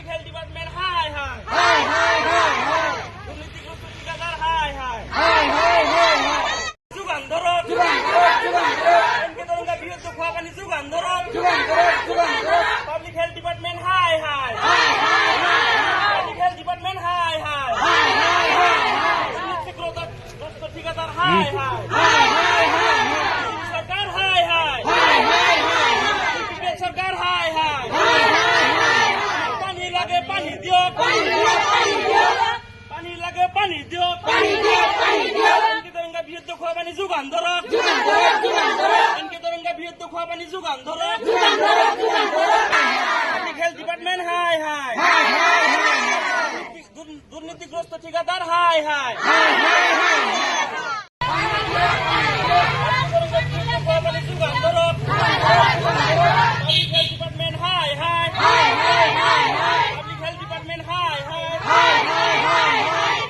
health department হাই হাই দুর্নীতিগ্রস্ত ঠিকাদার হাই হাই যোগান ধরক এনকে তরঙ্গা বৃহৎ খোয়া পানি যোগান ধরক পাবলিক হেলথ ডিপার্টমেন্ট হাই হাই পাবলিক হেলথ ডিপার্টমেন্ট হাই হাই দুর্নীতিগ্রস্ত ঠিকাদার হাই হাই সরকার হাই হাই সরকার হাই হাই পানি লাগে পানি দিও পানি লাগে পানি দিও এনকে তরঙ্গা বৃহৎ খোয়া পানি যোগান ধরক এনকে তরঙ্গা বৃহৎ খোয়া পানি যোগান ধরক পাবলিক হেলথ ডিপার্টমেন্ট হাই হাই দুর্নীতিগ্রস্ত ঠিকাদার হাই হাই যোগান ধরক পাবলিক হেলথ ডিপার্টমেন্ট হাই হাই পাবলিক হেলথ ডিপার্টমেন্ট হাই হাই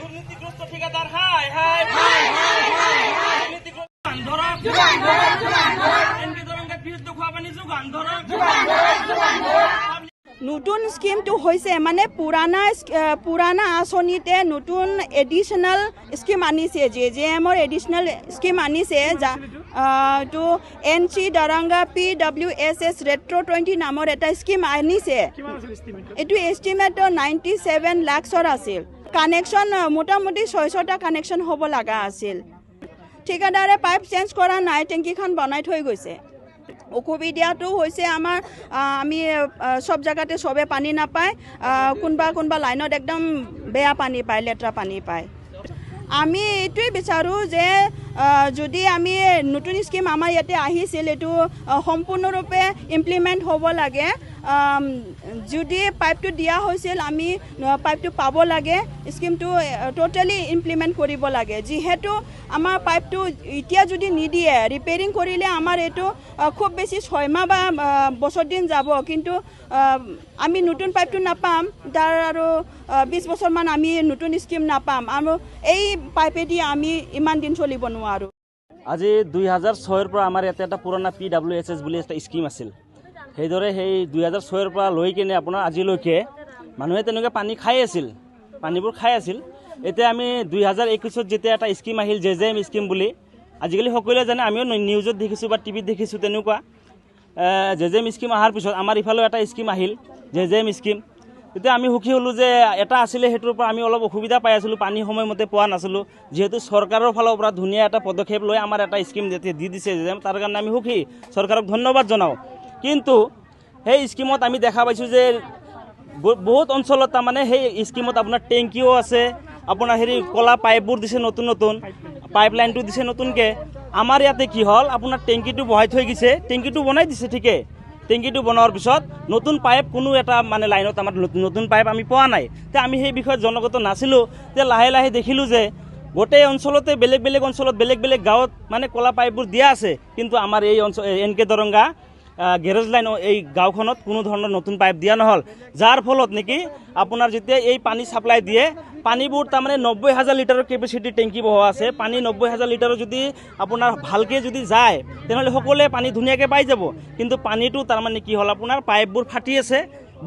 দুর্নীতিগ্রস্ত ঠিকাদার হাই হাই দুর্নীতিগ্রস্ত ধরক এনকে তরঙ্গা বৃহৎ খোয়া পানি যোগান ধরক নতুন স্কিমটো হৈছে মানে পুৰাণা আঁচনিতে নতুন এডিশ্যনেল স্কিম আনিছে JJMৰ এডিশ্যনেল স্কিম আনিছে এইটো NC দাৰাংগা PWSS ৰেট্ৰ 20 নামৰ এটা স্কিম আনিছে এইটো এষ্টিমেট 97 লাখৰ আছিল কানেকশ্যন মোটামুটি 600টা কানেকশ্যন হ'ব লগা আছিল ঠিকাদাৰে পাইপ চেঞ্জ কৰা নাই টেংকিখন বনাই থৈ গৈছে অসুবিধাটো হৈছে আমাৰ আমি সব জায়গাতে সবে পানী নাপায় কোনবা লাইনত একদম বেয়া পানী পায় লেতেৰা পানী পায় আমি এইটোৱে বিচাৰোঁ যে যদি আমি নতুন স্কিম আমাৰ ইয়াতে আহিছিল এইটো সম্পূৰ্ণৰূপে ইমপ্লিমেণ্ট হ'ব লাগে যদি পাইপটো দিয়া হৈছিল আমি পাইপটো পাব লাগে স্কিমটো টোটেলি ইমপ্লিমেণ্ট কৰিব লাগে যিহেতু আমাৰ পাইপটো এতিয়া যদি নিদিয়ে ৰিপেয়াৰিং কৰিলে আমাৰ এইটো খুব বেছি 6 মাহ বা বছৰ দিন যাব কিন্তু আমি নতুন পাইপটো নাপাম তাৰ আৰু 20 বছৰমান আমি নতুন স্কিম নাপাম আৰু এই পাইপেদি আমি ইমান দিন চলিব নোৱাৰোঁ আজি 2006ৰ পৰা আমাৰ ইয়াতে এটা পুৰণা PWSS বুলি এটা স্কিম আছিল সেইদৰে সেই 2006ৰ পৰা লৈ কিনে আপোনাৰ আজিলৈকে মানুহে তেনেকৈ পানী খাই আছিল পানীবোৰ খাই আছিল এতিয়া আমি 2021ত যেতিয়া এটা স্কিম আহিল JJM স্কিম বুলি আজিকালি সকলোৱে জানে আমিও নিউজত দেখিছোঁ বা টিভিত দেখিছোঁ তেনেকুৱা JJM স্কিম অহাৰ পিছত আমাৰ ইফালেও এটা স্কিম আহিল JJM স্কিম তেতিয়া আমি সুখী হ'লোঁ যে এটা আছিলে সেইটোৰ পৰা আমি অলপ অসুবিধা পাই আছিলোঁ পানী সময়মতে পোৱা নাছিলোঁ যিহেতু চৰকাৰৰ ফালৰ পৰা ধুনীয়া এটা পদক্ষেপ লৈ আমাৰ এটা স্কিম দি দিছে তাৰ কাৰণে আমি সুখী চৰকাৰক ধন্যবাদ জনাওঁ কিন্তু সেই স্কিমত আমি দেখা পাইছোঁ যে বহুত অঞ্চলত তাৰমানে সেই স্কিমত আপোনাৰ টেংকিও আছে আপোনাৰ হেৰি কলা পাইপবোৰ দিছে নতুন পাইপ লাইনটো দিছে নতুনকৈ আমাৰ ইয়াতে কি হ'ল আপোনাৰ টেংকিটো বহাই থৈ গৈছে টেংকিটো বনাই দিছে ঠিকে টেংকিটো বনোৱাৰ পিছত নতুন পাইপ কোনো এটা মানে লাইনত আমাৰ নতুন পাইপ আমি পোৱা নাই তে আমি সেই বিষয়ত জনগত নাছিলোঁ তে লাহে লাহে দেখিলোঁ যে গোটেই অঞ্চলতে বেলেগ অঞ্চলত বেলেগ গাঁৱত মানে কলা পাইপবোৰ দিয়া আছে কিন্তু আমাৰ এই অঞ্চল NK দৰংগা গেৰেজ লাইন এই গাঁওখনত কোনো ধৰণৰ নতুন পাইপ দিয়া নহ'ল যাৰ ফলত নেকি আপোনাৰ যেতিয়া এই পানী ছাপ্লাই দিয়ে পানীবোৰ তাৰমানে 90,000 লিটাৰৰ কেপাচিটি টেংকি বহোৱা আছে পানী 90,000 লিটাৰৰ যদি আপোনাৰ ভালকৈ যদি যায় তেনেহ'লে সকলোৱে পানী ধুনীয়াকৈ পাই যাব কিন্তু পানীটো তাৰমানে কি হ'ল আপোনাৰ পাইপবোৰ ফাটি আছে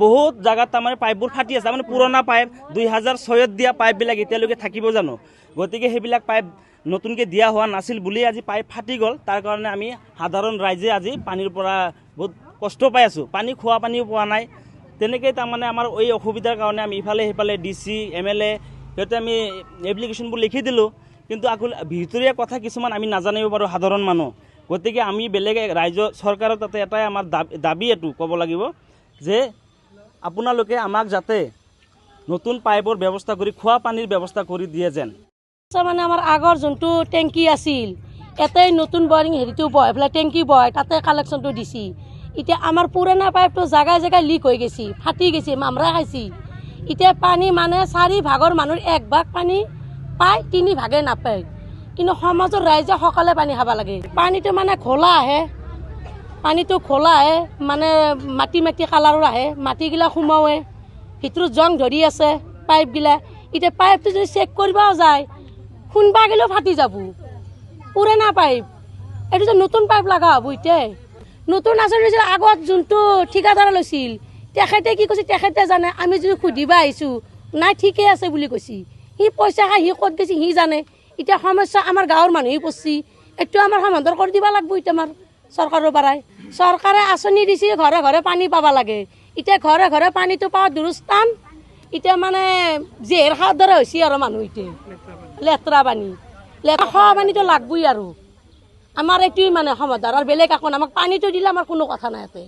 বহুত জায়গাত তাৰমানে পাইপবোৰ ফাটি আছে তাৰমানে পুৰণা পাইপ 2006ত দিয়া পাইপবিলাক এতিয়ালৈকে থাকিব জানো গতিকে সেইবিলাক পাইপ নতুনকৈ দিয়া হোৱা নাছিল বুলি আজি পাইপ ফাটি গ'ল তাৰ কাৰণে আমি সাধাৰণ ৰাইজে আজি পানীৰ পৰা বহুত কষ্ট পাই আছোঁ পানী খোৱা পানীও পোৱা নাই তেনেকৈ তাৰমানে আমাৰ এই অসুবিধাৰ কাৰণে আমি ইফালে সিফালে DC MLA সিহঁতে আমি এপ্লিকেশ্যনবোৰ লিখি দিলোঁ কিন্তু আকৌ ভিতৰীয়া কথা কিছুমান আমি নাজানিব পাৰোঁ সাধাৰণ মানুহ গতিকে আমি বেলেগ ৰাজ্য চৰকাৰৰ তাতে এটাই আমাৰ দাবী এইটো ক'ব লাগিব যে আপোনালোকে আমাক যাতে নতুন পাইপৰ ব্যৱস্থা কৰি খোৱা পানীৰ ব্যৱস্থা কৰি দিয়ে যেন মানে আমাৰ আগৰ যোনটো টেংকি আছিল এটাই নতুন বৰিং হেৰিটো বয় পেলাই টেংকি বয় তাতে কালেকশ্যনটো দিছি এতিয়া আমাৰ পুৰণা পাইপটো জাগাই লিক হৈ গৈছে ফাটি গৈছে মামৰা খাইছে এতিয়া পানী মানে 4 ভাগৰ মানুহৰ 1 ভাগ পানী পায় 3 ভাগে নাপায় কিন্তু সমাজৰ ৰাইজে সকলে পানী খাব লাগে পানীটো মানে খোলা আহে পানীটো খোলা আহে মানে মাটি কালাৰৰ আহে মাটিগিলা সোমাৱে ভিতৰত জং ধৰি আছে পাইপগিলা এতিয়া পাইপটো যদি চেক কৰিব যায় শুনবা গেলেও ফাটি যাব পুৰণা পাইপ এইটো যে নতুন পাইপ লগা হ'ব এতিয়া নতুন আঁচনি আগত যোনটো ঠিকাদাৰ লৈছিল তেখেতে কি কৈছে তেখেতে জানে আমি যদি সুধিব আহিছোঁ নাই ঠিকে আছে বুলি কৈছে সি পইচা খাই সি ক'ত গৈছে সি জানে এতিয়া সমস্যা আমাৰ গাঁৱৰ মানুহে পৰছি এইটো আমাৰ সমাধান কৰি দিব লাগিব এতিয়া আমাৰ চৰকাৰৰ পৰাই চৰকাৰে আঁচনি দিছে ঘৰে ঘৰে পানী পাব লাগে এতিয়া ঘৰে ঘৰে পানীটো পোৱা দুৰস্থান এতিয়া মানে জেহেৰ খাৱাৰ দৰে হৈছে আৰু মানুহ এতিয়া লেতেৰা খোৱা পানীটো লাগবই আৰু আমাৰ এইটোৱে মানে সমাধান আৰু বেলেগ একো নাই আমাক পানীটো দিলে আমাৰ কোনো কথা নাই ইয়াতে